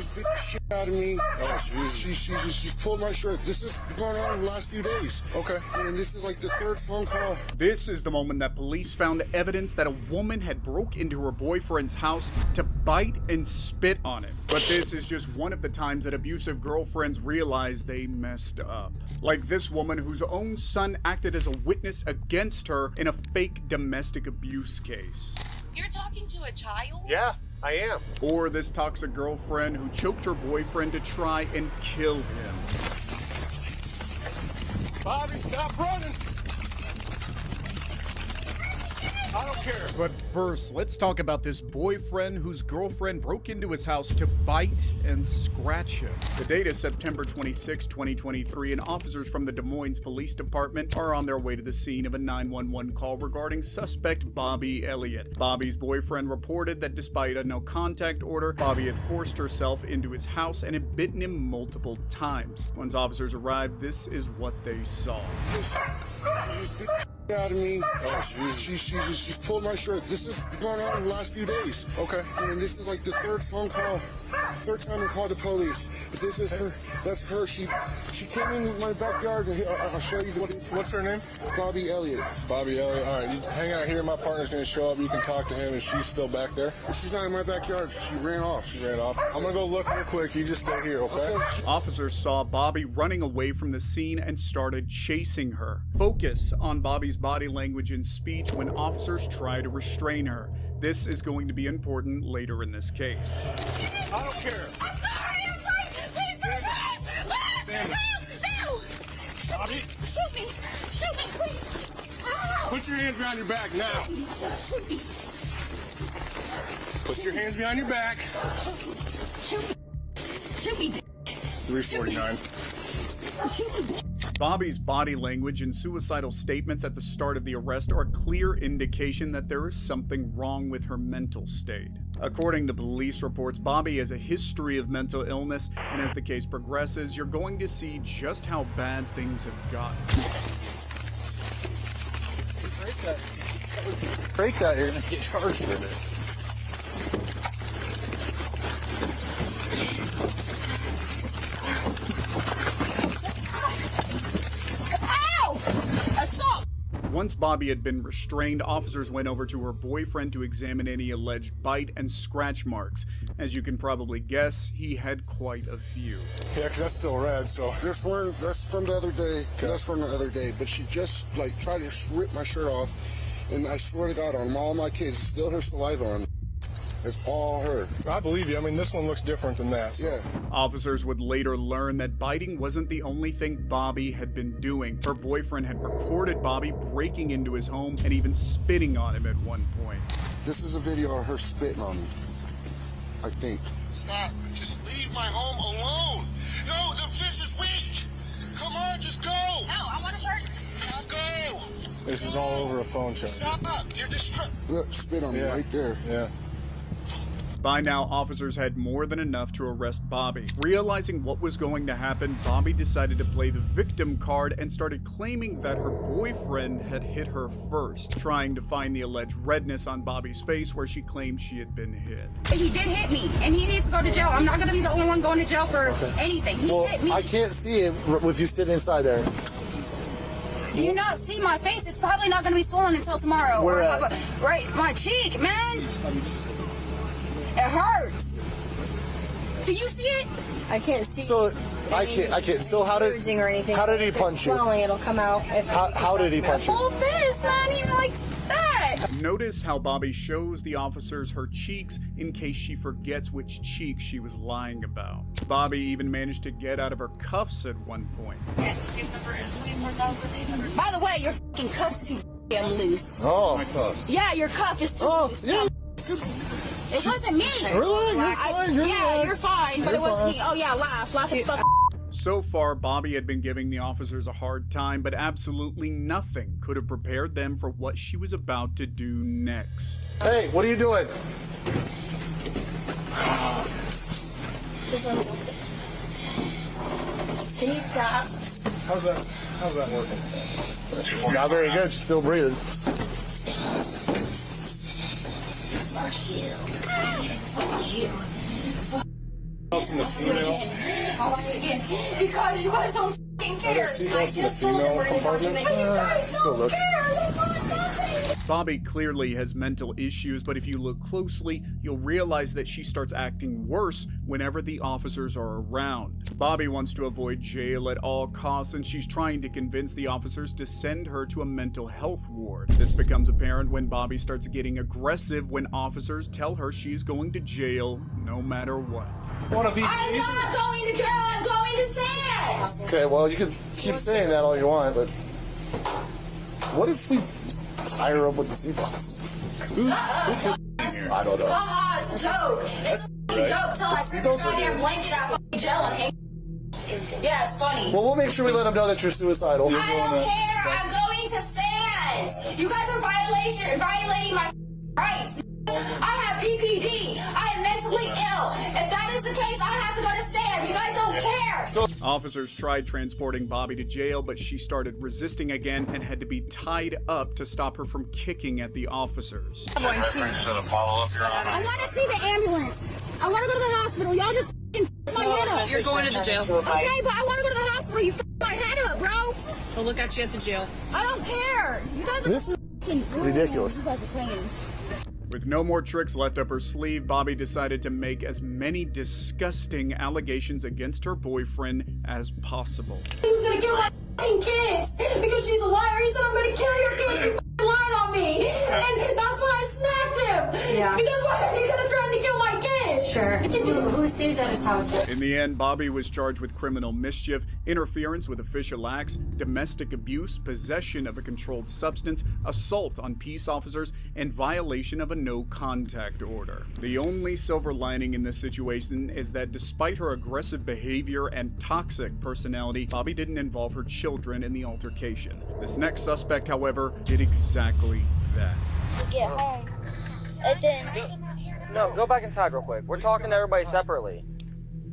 just beat the shit out of me. She's pulled my shirt. This is going on in the last few days. Okay. And this is like the third phone call. This is the moment that police found evidence that a woman had broke into her boyfriend's house to bite and spit on him. But this is just one of the times that abusive girlfriends realize they messed up. Like this woman whose own son acted as a witness against her in a fake domestic abuse case. You're talking to a child? Yeah, I am. Or this toxic girlfriend who choked her boyfriend to try and kill him. Bobby, stop running. I don't care. But first, let's talk about this boyfriend whose girlfriend broke into his house to bite and scratch him. The date is September 26, 2023, and officers from the Des Moines Police Department are on their way to the scene of a 911 call regarding suspect Bobby Elliott. Bobby's boyfriend reported that despite a no-contact order, Bobby had forced herself into his house and had bitten him multiple times. Once officers arrived, this is what they saw. She's beat the shit out of me. She's pulled my shirt. This is going on in the last few days. Okay. And this is like the third phone call. Third time I called the police. But this is her. That's her. She came in my backyard. And I'll show you the. What's her name? Bobby Elliott. Bobby Elliott. All right, you hang out here. My partner's going to show up. You can talk to him, and she's still back there. She's not in my backyard. She ran off. She ran off. I'm going to go look real quick. You just stay here, okay? Officers saw Bobby running away from the scene and started chasing her. Focus on Bobby's body language and speech when officers try to restrain her. This is going to be important later in this case. I don't care. I'm sorry! Please don't Stand up. No! Bobby, Shoot me! Shoot me, please! Ow! put your hands behind your back now. Shoot me! Put your hands behind your back. Shoot me, 349. Shoot me, Bobby's body language and suicidal statements at the start of the arrest are a clear indication that there is something wrong with her mental state. According to police reports, Bobby has a history of mental illness, and as the case progresses, you're going to see just how bad things have gotten. Break that, you're going to get charged with it. Once Bobby had been restrained, officers went over to her boyfriend to examine any alleged bite and scratch marks. As you can probably guess, he had quite a few. Yeah, because that's still red, so. This one, that's from the other day. Okay. That's from the other day. But she just like tried to rip my shirt off, and I swear to God, on all my kids, still her saliva on. It's all her. I believe you. I mean, this one looks different than that. So. Yeah. Officers would later learn that biting wasn't the only thing Bobby had been doing. Her boyfriend had recorded Bobby breaking into his home and even spitting on him at one point. This is a video of her spitting on me, I think. Stop. Just leave my home alone. No, the fish is weak. Come on, just go. No, I want a shirt. Now go. This is all over a phone charger. Stop. You're distracted. Look, spit on me Yeah. right there. Yeah. By now, officers had more than enough to arrest Bobby. Realizing what was going to happen, Bobby decided to play the victim card and started claiming that her boyfriend had hit her first, trying to find the alleged redness on Bobby's face where she claimed she had been hit. He did hit me, and he needs to go to jail. I'm not going to be the only one going to jail for anything. He hit me. I can't see it with you sitting inside there. Do you not see my face? It's probably not going to be swollen until tomorrow. Where at? Right, my cheek, man. It hurts. Do you see it? I can't see. So I can't. So how did bruising or anything? How did he If it's punch you? swelling, it'll come out. How did he punch you? Full fist, man. Even like that. Notice how Bobby shows the officers her cheeks in case she forgets which cheek she was lying about. Bobby even managed to get out of her cuffs at one point. By the way, your fucking cuff's too damn loose. Oh, my cuffs. Yeah, your cuff is too loose. Yeah. It wasn't me. Really? You're fine. You're fine, but it wasn't me. Oh yeah, laugh as fuck. So far, Bobby had been giving the officers a hard time, but absolutely nothing could have prepared them for what she was about to do next. Hey, what are you doing? Can you stop? How's that working? Not very good. She's still breathing. Fuck you. Fuck you. seatbelts in the female? I'll watch it again. Because you guys don't f***ing Are care. there seatbelts in the female compartment? You guys still don't look. care. They want nothing. Bobby clearly has mental issues, but if you look closely, you'll realize that she starts acting worse whenever the officers are around. Bobby wants to avoid jail at all costs, and she's trying to convince the officers to send her to a mental health ward. This becomes apparent when Bobby starts getting aggressive when officers tell her she's going to jail no matter what. I'm not going to jail. I'm going to Sam's. Okay, well, you can keep saying that all you want, but what if we tie her up with the seatbelts? I don't know. Haha, it's a joke. It's a joke. So I rip this goddamn blanket out of jail and hang. Yeah, it's funny. Well, we'll make sure we let them know that you're suicidal. I don't care. I'm going to Sam's. You guys are violating my rights. I have PPD. I am mentally ill. If that is the case, I have to go to Sam's. You guys don't care. Officers tried transporting Bobby to jail, but she started resisting again and had to be tied up to stop her from kicking at the officers. I want to see the ambulance. I want to go to the hospital. Y'all just f*** my head up. You're going to the jail. Okay, but I want to go to the hospital. You f*** my head up, bro. We'll look at you at the jail. I don't care. You guys are This is ridiculous. You guys are playing. With no more tricks left up her sleeve, Bobby decided to make as many disgusting allegations against her boyfriend as possible. He was gonna kill my f***ing kids because she's a liar. He said, I'm gonna kill your kids. You f***ing lied on me. And that's why I snapped him. Yeah. Because why are you gonna threaten to kill my kids? Sure. Who stays at his house? In the end, Bobby was charged with criminal mischief, interference with official acts, domestic abuse, possession of a controlled substance, assault on peace officers, and violation of a no-contact order. The only silver lining in this situation is that despite her aggressive behavior and toxic personality, Bobby didn't involve her children in the altercation. This next suspect, however, did exactly that. To get home, and then No, go back inside real quick. We're talking to everybody separately.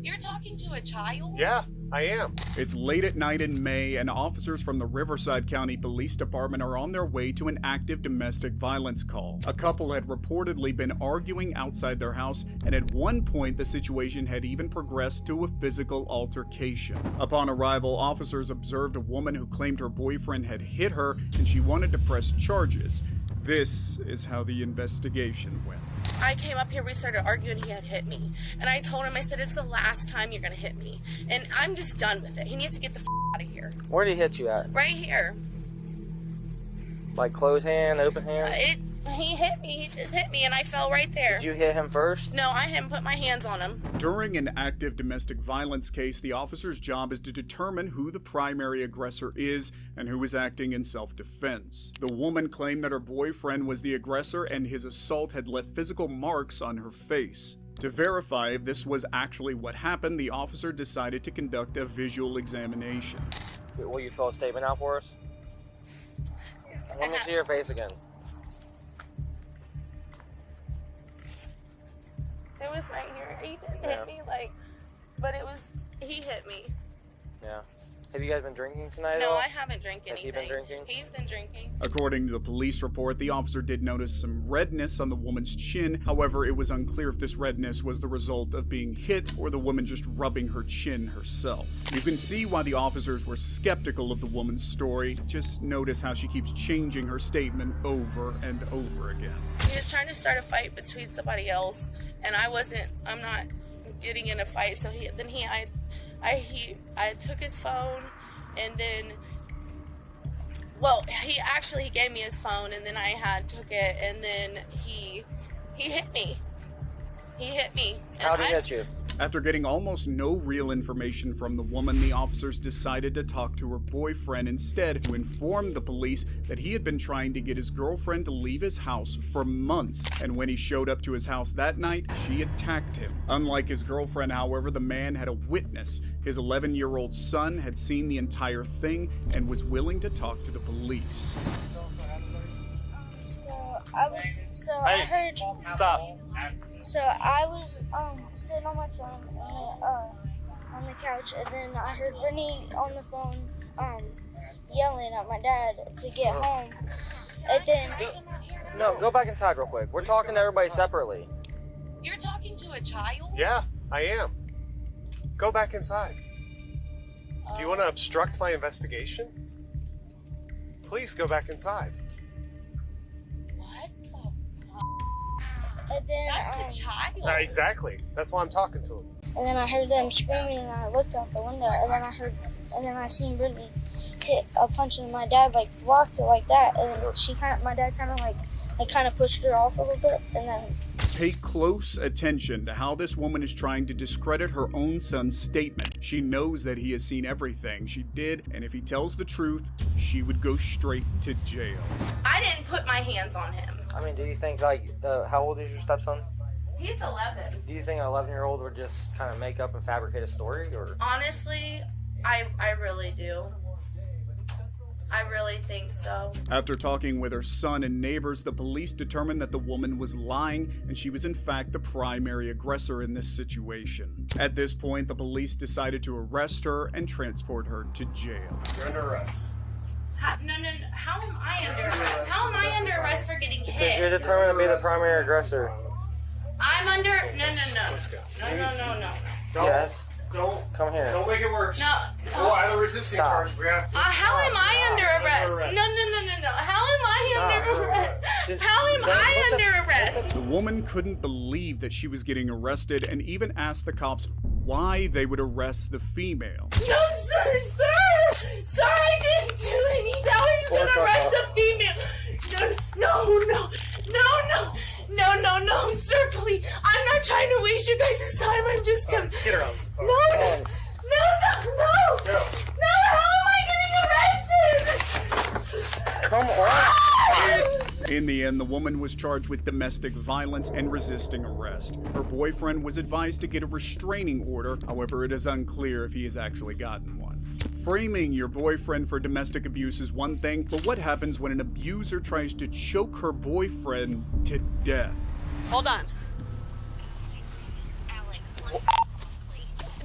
You're talking to a child? Yeah, I am. It's late at night in May, and officers from the Riverside County Police Department are on their way to an active domestic violence call. A couple had reportedly been arguing outside their house, and at one point the situation had even progressed to a physical altercation. Upon arrival, officers observed a woman who claimed her boyfriend had hit her and she wanted to press charges. This is how the investigation went. I came up here, we started arguing, he had hit me. And I told him, I said, it's the last time you're gonna hit me. And I'm just done with it. He needs to get the f out of here. Where did he hit you at? Right here. Like closed hand, open hand? He hit me, he just hit me, and I fell right there. Did you hit him first? No, I didn't put my hands on him. During an active domestic violence case, the officer's job is to determine who the primary aggressor is and who is acting in self-defense. The woman claimed that her boyfriend was the aggressor and his assault had left physical marks on her face. To verify if this was actually what happened, the officer decided to conduct a visual examination. Will you fill a statement out for us? Let me see your face again. It was right here. He didn't hit me, but he hit me. Yeah. Have you guys been drinking tonight? No, I haven't drank anything. Has he been drinking? He's been drinking. According to the police report, the officer did notice some redness on the woman's chin. However, it was unclear if this redness was the result of being hit or the woman just rubbing her chin herself. You can see why the officers were skeptical of the woman's story. Just notice how she keeps changing her statement over and over again. He was trying to start a fight between somebody else, and I'm not getting in a fight. So I took his phone, and then, he gave me his phone, and then I took it, and then he hit me. He hit me. How did he hit you? After getting almost no real information from the woman, the officers decided to talk to her boyfriend instead, who informed the police that he had been trying to get his girlfriend to leave his house for months, and when he showed up to his house that night, she attacked him. Unlike his girlfriend, however, the man had a witness. His 11-year-old son had seen the entire thing and was willing to talk to the police. I heard. Stop. So I was sitting on my phone on the couch, and then I heard Brittany on the phone yelling at my dad to get home. And then No, go back inside real quick. We're talking to everybody separately. You're talking to a child? Yeah, I am. Go back inside. Do you want to obstruct my investigation? Please go back inside. What the And then, That's a child. Exactly. That's why I'm talking to him. and then I heard them screaming, and I looked out the window, and then I seen Brittany hit a punch, and my dad like blocked it like that, and then my dad kind of like pushed her off a little bit, and then. Pay close attention to how this woman is trying to discredit her own son's statement. She knows that he has seen everything she did, and if he tells the truth, she would go straight to jail. I didn't put my hands on him. I mean, do you think, like, how old is your stepson? He's 11. Do you think an 11-year-old would just kind of make up and fabricate a story, or? Honestly, I really do. I really think so. After talking with her son and neighbors, the police determined that the woman was lying and she was in fact the primary aggressor in this situation. At this point, the police decided to arrest her and transport her to jail. You're under arrest. No. How am I under arrest? How am I under arrest for getting hit? Because you're determined to be the primary aggressor. I'm under. No. Yes. Don't come here. Don't make it worse. No. Oh, I have a resisting charge. We have to. How am I under arrest? No. How am I under arrest? How am I under arrest? The woman couldn't believe that she was getting arrested and even asked the cops why they would arrest the female. No, sir, I didn't do anything. How are you gonna arrest a female? No, sir, please. I'm not trying to waste you guys' time. I'm just gonna. Get her out. No. How am I getting arrested? Come on. In the end, the woman was charged with domestic violence and resisting arrest. Her boyfriend was advised to get a restraining order, however, it is unclear if he has actually gotten one. Framing your boyfriend for domestic abuse is one thing, but what happens when an abuser tries to choke her boyfriend to death? Hold on.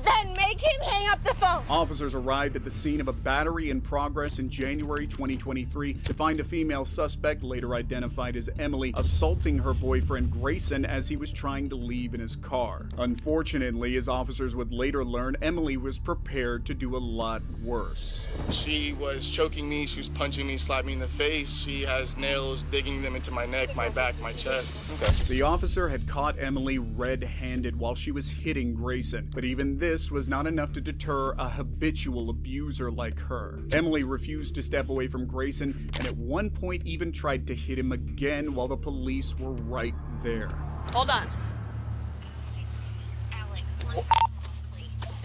Then make him hang up the phone. Officers arrived at the scene of a battery in progress in January 2023 to find a female suspect, later identified as Emily, assaulting her boyfriend Grayson as he was trying to leave in his car. Unfortunately, as officers would later learn, Emily was prepared to do a lot worse. She was choking me, she was punching me, slapping me in the face. She has nails digging them into my neck, my back, my chest. The officer had caught Emily red-handed while she was hitting Grayson, but even this was not enough to deter a habitual abuser like her. Emily refused to step away from Grayson and at one point even tried to hit him again while the police were right there. Hold on.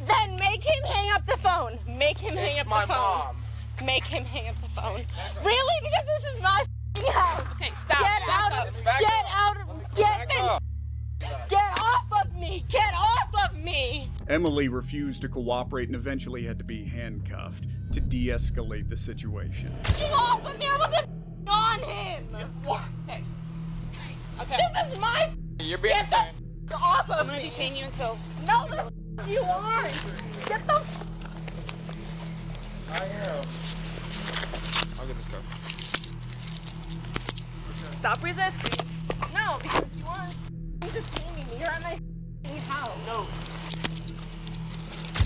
Then make him hang up the phone. Make him hang up the phone. Mom. Make him hang up the phone. Really? Because this is my house. Okay, stop. Get off of me! Get off of me! Emily refused to cooperate and eventually had to be handcuffed to de-escalate the situation. Get off of me! I wasn't on him! Okay. This is my. You're being Get the off of me! I'm gonna detain you until. No, you aren't! Get the. I am. I'll get this car. Stop resisting. No, because you aren't detaining me. You're at my house. No.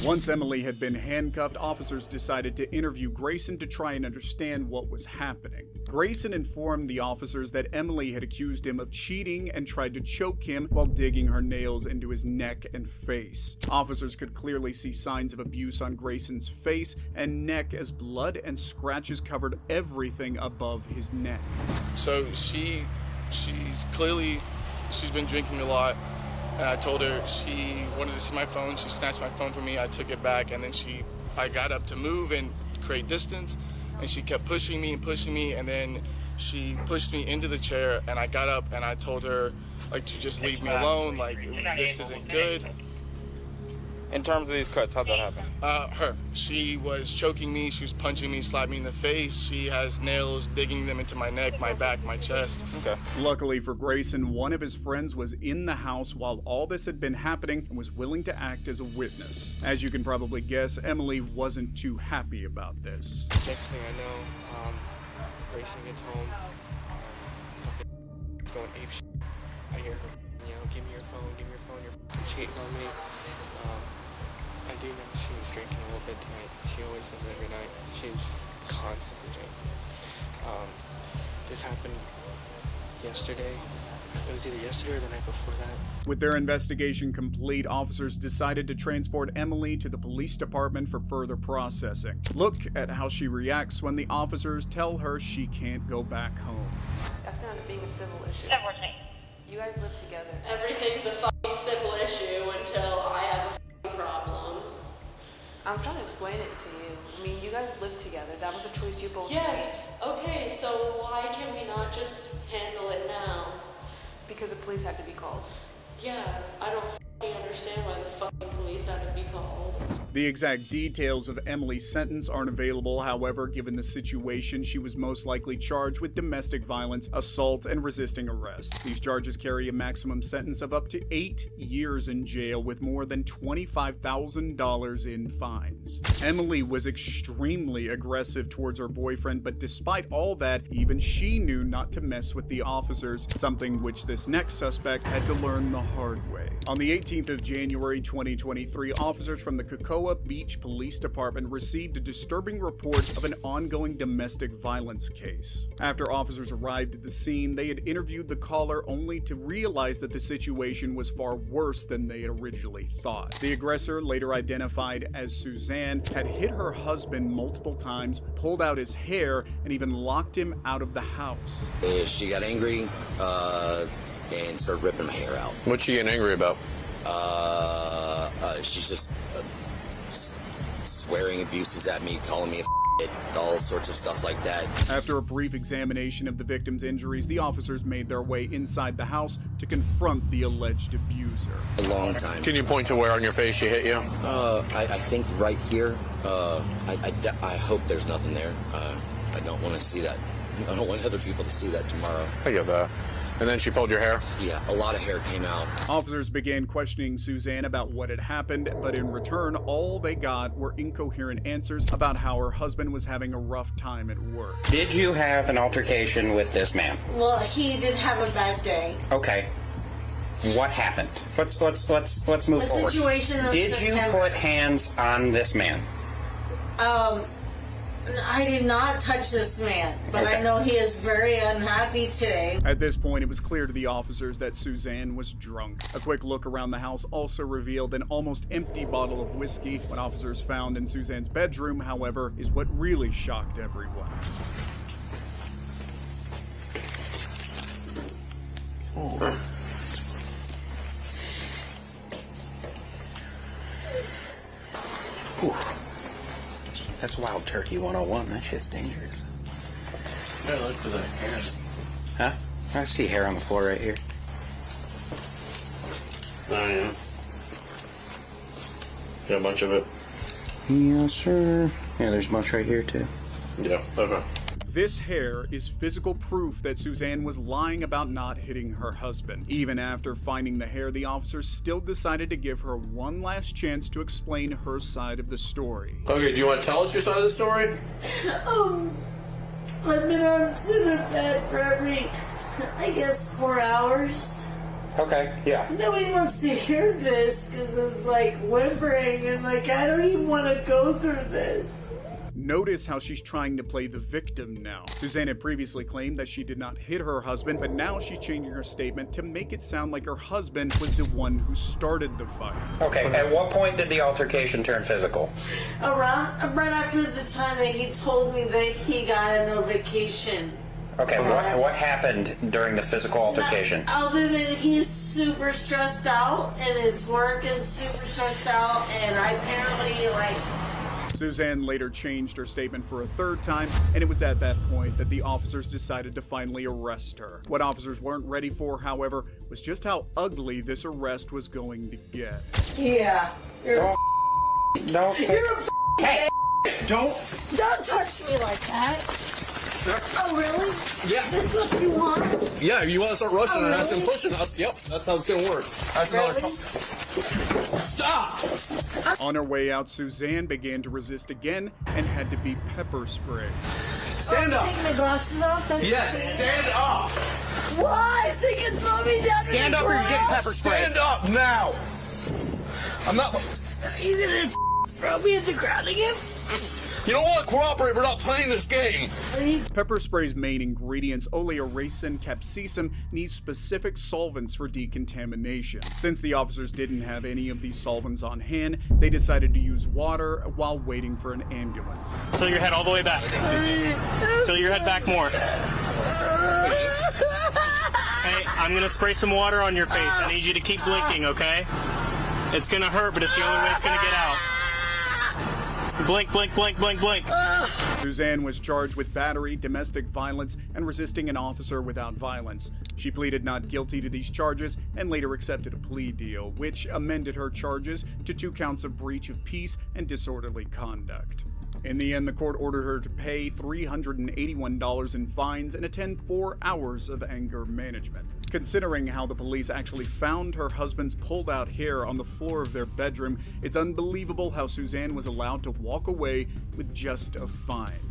Once Emily had been handcuffed, officers decided to interview Grayson to try and understand what was happening. Grayson informed the officers that Emily had accused him of cheating and tried to choke him while digging her nails into his neck and face. Officers could clearly see signs of abuse on Grayson's face and neck as blood and scratches covered everything above his neck. So she's been drinking a lot. And I told her she wanted to see my phone. She snatched my phone from me. I took it back, and then I got up to move and create distance, and she kept pushing me, and then she pushed me into the chair, and I got up and I told her like to just leave me alone, like this isn't good. In terms of these cuts, how'd that happen? Her. She was choking me, she was punching me, slapping me in the face. She has nails digging them into my neck, my back, my chest. Okay. Luckily for Grayson, one of his friends was in the house while all this had been happening and was willing to act as a witness. As you can probably guess, Emily wasn't too happy about this. Next thing I know, Grayson gets home, fucking going ape shit. I hear her, give me your phone, you're cheating on me. I do know she was drinking a little bit tonight. She always does every night. She was constantly drinking. This happened yesterday. It was either yesterday or the night before that. With their investigation complete, officers decided to transport Emily to the police department for further processing. Look at how she reacts when the officers tell her she can't go back home. That's kind of being a civil issue. Everything. You guys live together. Everything's a fucking civil issue until I have a fucking problem. I'm trying to explain it to you. I mean, you guys live together. That was a choice you both made. Yes. Okay, so why can we not just handle it now? Because the police had to be called. Yeah, I don't fucking understand why the fucking police had to be called. The exact details of Emily's sentence aren't available. However, given the situation, she was most likely charged with domestic violence, assault, and resisting arrest. These charges carry a maximum sentence of up to 8 years in jail with more than $25,000 in fines. Emily was extremely aggressive towards her boyfriend, but despite all that, even she knew not to mess with the officers, something which this next suspect had to learn the hard way. On the 18th of January 2023, officers from the Cocoa Beach Police Department received a disturbing report of an ongoing domestic violence case. After officers arrived at the scene, they had interviewed the caller only to realize that the situation was far worse than they had originally thought. The aggressor, later identified as Suzanne, had hit her husband multiple times, pulled out his hair, and even locked him out of the house. She got angry and started ripping my hair out. What's she getting angry about? She's just swearing abuses at me, calling me a all sorts of stuff like that. After a brief examination of the victim's injuries, the officers made their way inside the house to confront the alleged abuser. A long time. Can you point to where on your face she hit you? I think right here. I hope there's nothing there. I don't want to see that. I don't want other people to see that tomorrow. I get that. And then she pulled your hair? Yeah, a lot of hair came out. Officers began questioning Suzanne about what had happened, but in return, all they got were incoherent answers about how her husband was having a rough time at work. Did you have an altercation with this man? Well, he did have a bad day. Okay. What happened? Let's move forward. Did you put hands on this man? I did not touch this man, but okay. I know he is very unhappy today. At this point, it was clear to the officers that Suzanne was drunk. A quick look around the house also revealed an almost empty bottle of whiskey. What officers found in Suzanne's bedroom, however, is what really shocked everyone. Oh. That's Wild Turkey 101. That shit's dangerous. Yeah, look for the hair. Huh? I see hair on the floor right here. Oh, yeah. Yeah, a bunch of it. Yes, sir. Yeah, there's a bunch right here, too. Yeah, okay. This hair is physical proof that Suzanne was lying about not hitting her husband. Even after finding the hair, the officers still decided to give her one last chance to explain her side of the story. Okay, do you want to tell us your side of the story? I've been on bed for every, I guess, 4 hours. Okay, yeah. Nobody wants to hear this because it's like whimpering and like, I don't even want to go through this. Notice how she's trying to play the victim now. Suzanne had previously claimed that she did not hit her husband, but now she's changing her statement to make it sound like her husband was the one who started the fight. Okay, at what point did the altercation turn physical? Right after the time that he told me that he got a no vacation. Okay, what happened during the physical altercation? Other than he's super stressed out and his work is super stressed out, and I apparently Suzanne later changed her statement for a third time, and it was at that point that the officers decided to finally arrest her. What officers weren't ready for, however, was just how ugly this arrest was going to get. Yeah. You're Hey! Don't touch me like that. Oh, really? Yeah. This is what you want? Yeah, you want to start rushing and really? asking pushing us? Yep, that's how it's going to work. That's really? Stop! On her way out, Suzanne began to resist again and had to be pepper sprayed. Stand up! Take my glasses off? Yes, stand up! Why? So you can throw me down. Stand up or you're getting pepper sprayed. Stand up now! I'm not... You gonna throw me at the ground again? You know what? Cooperate. We're not playing this game. Pepper spray's main ingredients, oleoracin capsaicin, needs specific solvents for decontamination. Since the officers didn't have any of these solvents on hand, they decided to use water while waiting for an ambulance. Tilt your head all the way back. Tilt your head back more. Hey, I'm gonna spray some water on your face. I need you to keep blinking, okay? It's gonna hurt, but it's the only way it's gonna get out. Blink, blink, blink, blink, blink. Suzanne was charged with battery, domestic violence, and resisting an officer without violence. She pleaded not guilty to these charges and later accepted a plea deal, which amended her charges to 2 counts of breach of peace and disorderly conduct. In the end, the court ordered her to pay $381 in fines and attend 4 hours of anger management. Considering how the police actually found her husband's pulled out hair on the floor of their bedroom, it's unbelievable how Suzanne was allowed to walk away with just a fine.